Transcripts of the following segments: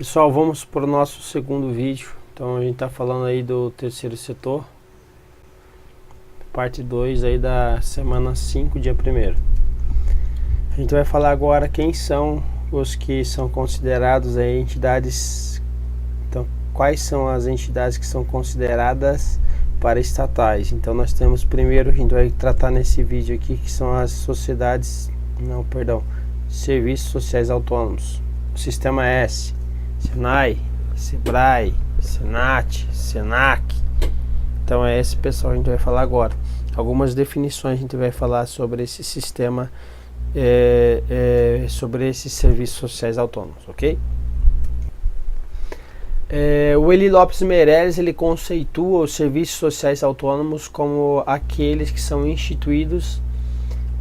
Pessoal, vamos para o nosso segundo vídeo. Então a gente está falando aí do terceiro setor, parte 2 aí da semana 5, dia 1º. A gente vai falar agora quem são os que são considerados aí entidades. Então, quais são as entidades que são consideradas para estatais? Então nós temos primeiro, a gente vai tratar nesse vídeo aqui, que são as serviços sociais autônomos. O sistema S, Senai, Sebrae, Senat, Senac. Então é esse pessoal que a gente vai falar agora. Algumas definições a gente vai falar sobre esse sistema, sobre esses serviços sociais autônomos, ok? O Eli Lopes Meireles, ele conceitua os serviços sociais autônomos como aqueles que são instituídos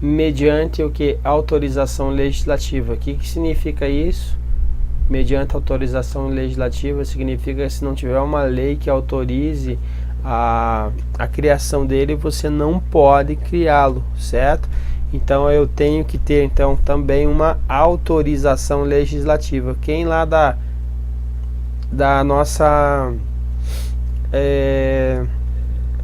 mediante o que? Autorização legislativa. O que significa isso? Mediante autorização legislativa significa que se não tiver uma lei que autorize a criação dele, você não pode criá-lo, certo? Então eu tenho que ter então também uma autorização legislativa. Quem lá da nossa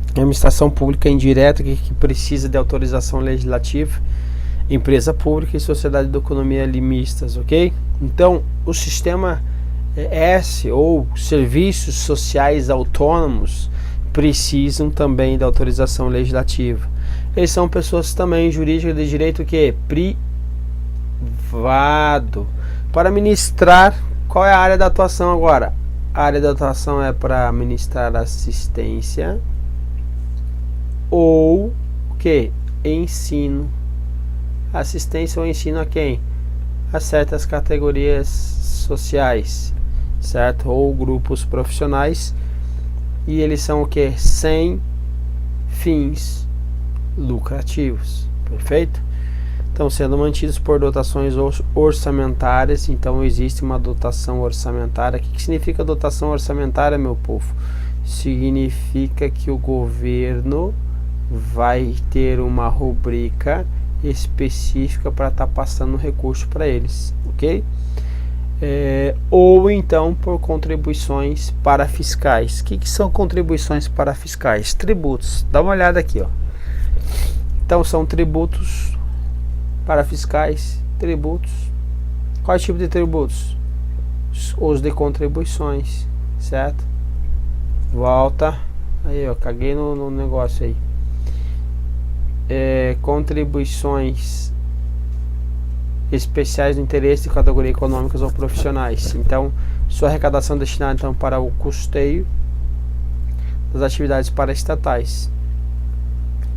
administração pública indireta que precisa de autorização legislativa? Empresa pública e sociedade de economia mistas, ok? Então, o sistema S, ou serviços sociais autônomos, precisam também da autorização legislativa. Eles são pessoas também jurídicas de direito que privado. Para ministrar, qual é a área da atuação agora? A área da atuação é para ministrar assistência ou o que? Ensino. Assistência ou ensino a quem? A certas categorias sociais, certo? Ou grupos profissionais, e eles são o que? Sem fins lucrativos, perfeito? Então, sendo mantidos por dotações orçamentárias. Então existe uma dotação orçamentária. O que significa dotação orçamentária, meu povo? Significa que o governo vai ter uma rubrica específica para estar passando recurso para eles, ok? Ou então por contribuições para fiscais. O que são contribuições para fiscais? Tributos. Dá uma olhada aqui, ó. Então são tributos para fiscais, tributos. Qual tipo de tributos? Os de contribuições, certo? Volta aí, ó, caguei no negócio aí. Contribuições especiais de interesse de categoria econômicas ou profissionais. Então, sua arrecadação destinada então para o custeio das atividades paraestatais.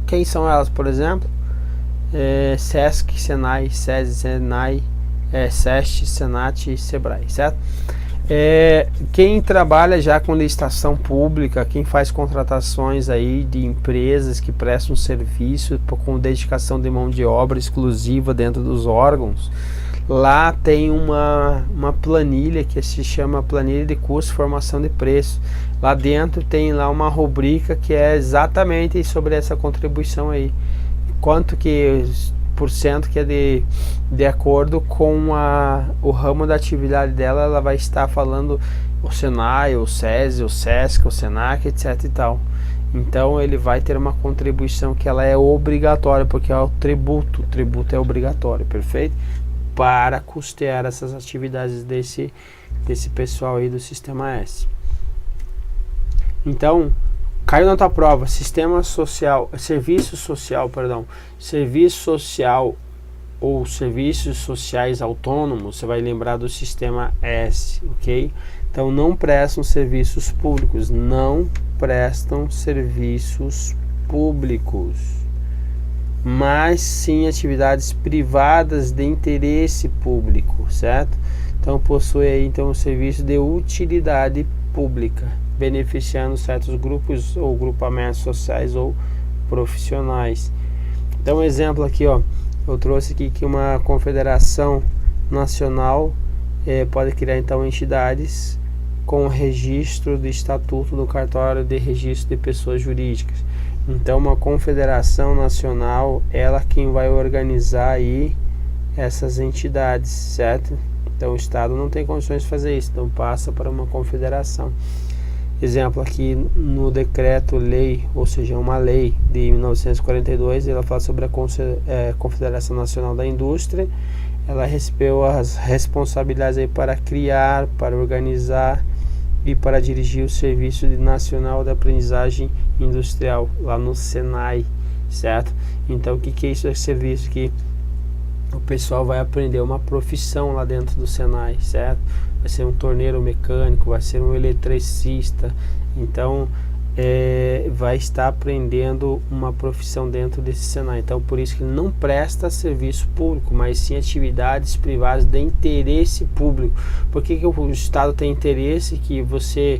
Quem são elas, por exemplo? Sesc, Senai, SESI, Senai, SEST, Senat e Sebrae, certo? Quem trabalha já com licitação pública, quem faz contratações aí de empresas que prestam serviço com dedicação de mão de obra exclusiva dentro dos órgãos, lá tem uma planilha que se chama planilha de custo e formação de preço. Lá dentro tem lá uma rubrica que é exatamente sobre essa contribuição aí, quanto que que é de acordo com o ramo da atividade dela. Ela vai estar falando o Senai, o SESI, o SESC, o Senac, etc e tal. Então ele vai ter uma contribuição que ela é obrigatória, porque é o tributo é obrigatório, perfeito? Para custear essas atividades desse pessoal aí do sistema S. Então, caiu na tua prova, serviço social ou serviços sociais autônomos, você vai lembrar do sistema S, ok? Então não prestam serviços públicos, mas sim atividades privadas de interesse público, certo? Então possui aí então um serviço de utilidade pública, beneficiando certos grupos ou grupamentos sociais ou profissionais. Então um exemplo aqui, ó, eu trouxe aqui que uma confederação nacional pode criar então entidades com registro de estatuto no cartório de registro de pessoas jurídicas. Então uma confederação nacional, ela quem vai organizar aí essas entidades, certo? Então o Estado não tem condições de fazer isso, então passa para uma confederação. Exemplo aqui no decreto-lei, ou seja, uma lei de 1942, ela fala sobre a Confederação Nacional da Indústria. Ela recebeu as responsabilidades aí para criar, para organizar e para dirigir o Serviço Nacional de Aprendizagem Industrial, lá no Senai, certo? Então o que é isso? É serviço que o pessoal vai aprender uma profissão lá dentro do Senai, certo? Vai ser um torneiro mecânico, vai ser um eletricista, então vai estar aprendendo uma profissão dentro desse Senai. Então por isso que ele não presta serviço público, mas sim atividades privadas de interesse público. Por que o Estado tem interesse que você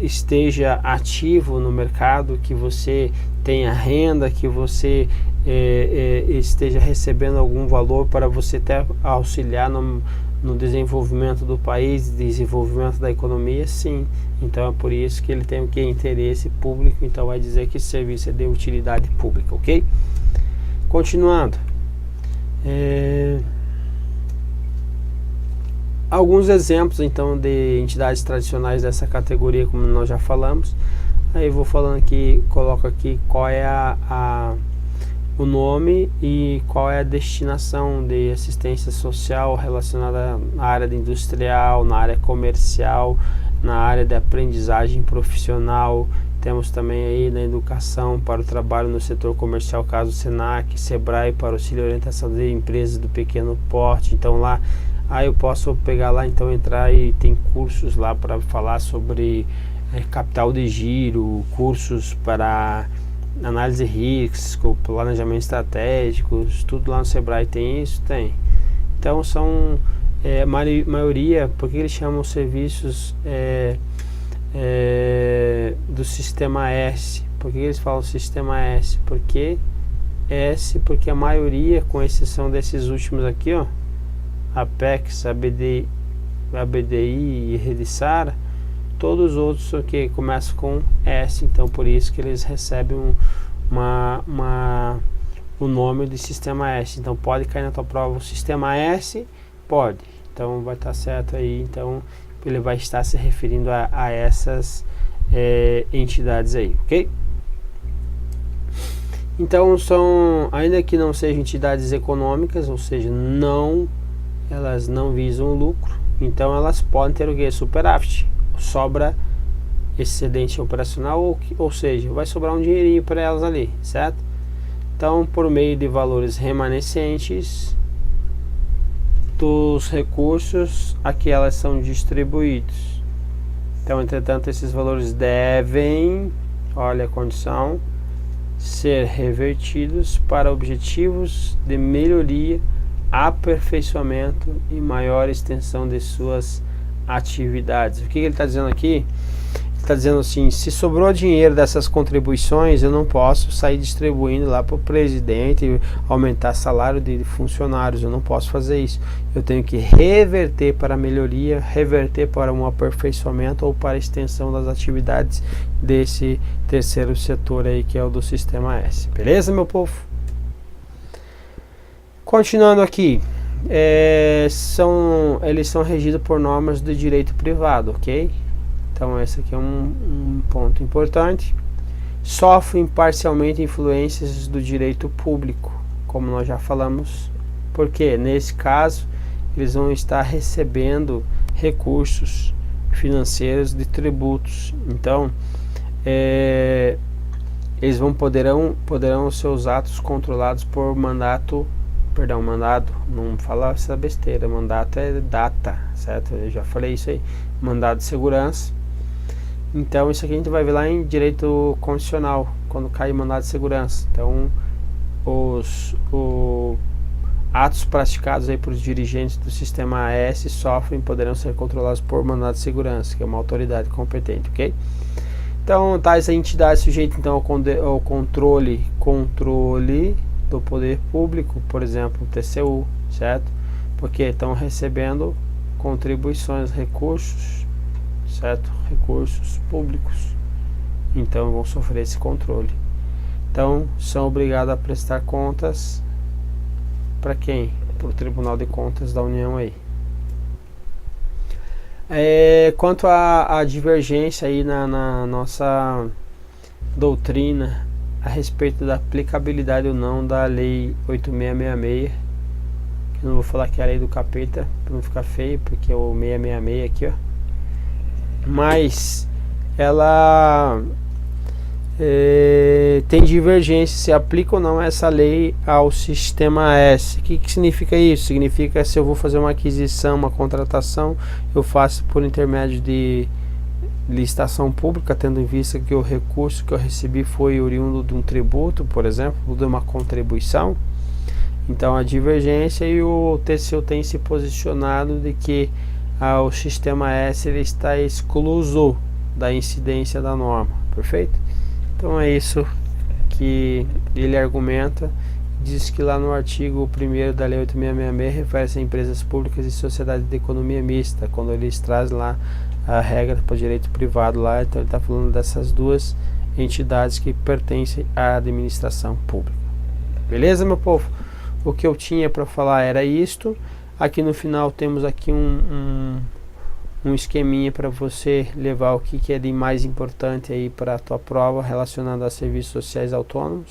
esteja ativo no mercado, que você tenha renda, que você esteja recebendo algum valor para você até auxiliar no desenvolvimento do país, desenvolvimento da economia, sim. Então é por isso que ele tem o que? Interesse público, então vai dizer que esse serviço é de utilidade pública, ok? Continuando. Alguns exemplos então de entidades tradicionais dessa categoria, como nós já falamos. Aí eu vou falando aqui, coloco aqui qual é o nome e qual é a destinação de assistência social relacionada na área industrial, na área comercial, na área de aprendizagem profissional. Temos também aí na educação para o trabalho no setor comercial, caso Senac, Sebrae para auxílio e orientação de empresas do pequeno porte. Então lá, aí eu posso pegar lá, então entrar e tem cursos lá para falar sobre capital de giro, cursos para análise de risco, planejamento estratégico, tudo lá no Sebrae tem isso? Tem. Então são maioria, porque eles chamam os serviços do Sistema S. Por que eles falam Sistema S? Porque a maioria, com exceção desses últimos aqui, ó, Apex, ABDI e Rede Sara, todos os outros que começam com S, então por isso que eles recebem o nome de Sistema S. Então pode cair na tua prova o Sistema S? Pode. Então vai estar certo aí. Então ele vai estar se referindo a essas entidades aí, ok? Então são, ainda que não sejam entidades econômicas, ou seja, elas não visam lucro, então elas podem ter o que? Superávit, sobra excedente operacional, ou seja, vai sobrar um dinheirinho para elas ali, certo? Então, por meio de valores remanescentes dos recursos a que elas são distribuídos. Então, entretanto, esses valores devem, olha a condição, ser revertidos para objetivos de melhoria, aperfeiçoamento e maior extensão de suas atividades. O que ele está dizendo aqui? Ele está dizendo assim: se sobrou dinheiro dessas contribuições, eu não posso sair distribuindo lá para o presidente, aumentar salário de funcionários, eu não posso fazer isso. Eu tenho que reverter para a melhoria, reverter para um aperfeiçoamento ou para a extensão das atividades desse terceiro setor aí, que é o do Sistema S. Beleza, meu povo? Continuando aqui, eles são regidos por normas do direito privado, ok? Então esse aqui é um ponto importante. Sofrem parcialmente influências do direito público, como nós já falamos, porque nesse caso eles vão estar recebendo recursos financeiros de tributos. Então eles poderão seus atos controlados por mandado, não fala essa besteira, mandato é data, certo? Eu já falei isso aí, mandado de segurança. Então isso aqui a gente vai ver lá em direito constitucional, quando cai mandado de segurança. Então os atos praticados aí por dirigentes do Sistema S poderão ser controlados por mandado de segurança, que é uma autoridade competente, ok? Então essa entidade sujeita então ao controle do poder público, por exemplo, o TCU, certo? Porque estão recebendo contribuições, recursos, certo? Recursos públicos, então vão sofrer esse controle. Então são obrigados a prestar contas para quem? Para o Tribunal de Contas da União aí, Quanto à divergência aí na nossa doutrina a respeito da aplicabilidade ou não da Lei 8666, que eu não vou falar que é a lei do capeta, para não ficar feio, porque é o 666 aqui, ó. Mas ela tem divergência se aplica ou não essa lei ao sistema S. O que significa isso? Significa se eu vou fazer uma aquisição, uma contratação, eu faço por intermédio de licitação pública, tendo em vista que o recurso que eu recebi foi oriundo de um tributo, por exemplo, ou de uma contribuição. Então a divergência, e o TCU tem se posicionado de que o sistema S ele está excluso da incidência da norma, perfeito? Então é isso que ele argumenta. Diz que lá no artigo 1º da Lei 8666 refere-se a empresas públicas e sociedades de economia mista, quando eles trazem lá a regra para o direito privado lá, então ele está falando dessas duas entidades que pertencem à administração pública. Beleza, meu povo? O que eu tinha para falar era isto. Aqui no final temos aqui um esqueminha para você levar o que é de mais importante aí para a tua prova relacionado a serviços sociais autônomos.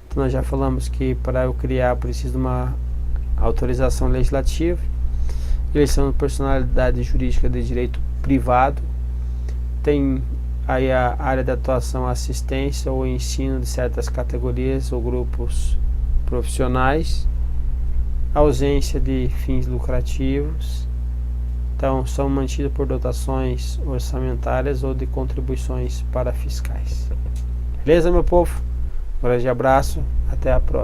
Então nós já falamos que para eu criar preciso de uma autorização legislativa, eleição de personalidade jurídica de direito privado, tem aí a área de atuação, assistência ou ensino de certas categorias ou grupos profissionais, ausência de fins lucrativos, então são mantidos por dotações orçamentárias ou de contribuições para fiscais. Beleza, meu povo? Um grande abraço, até a próxima.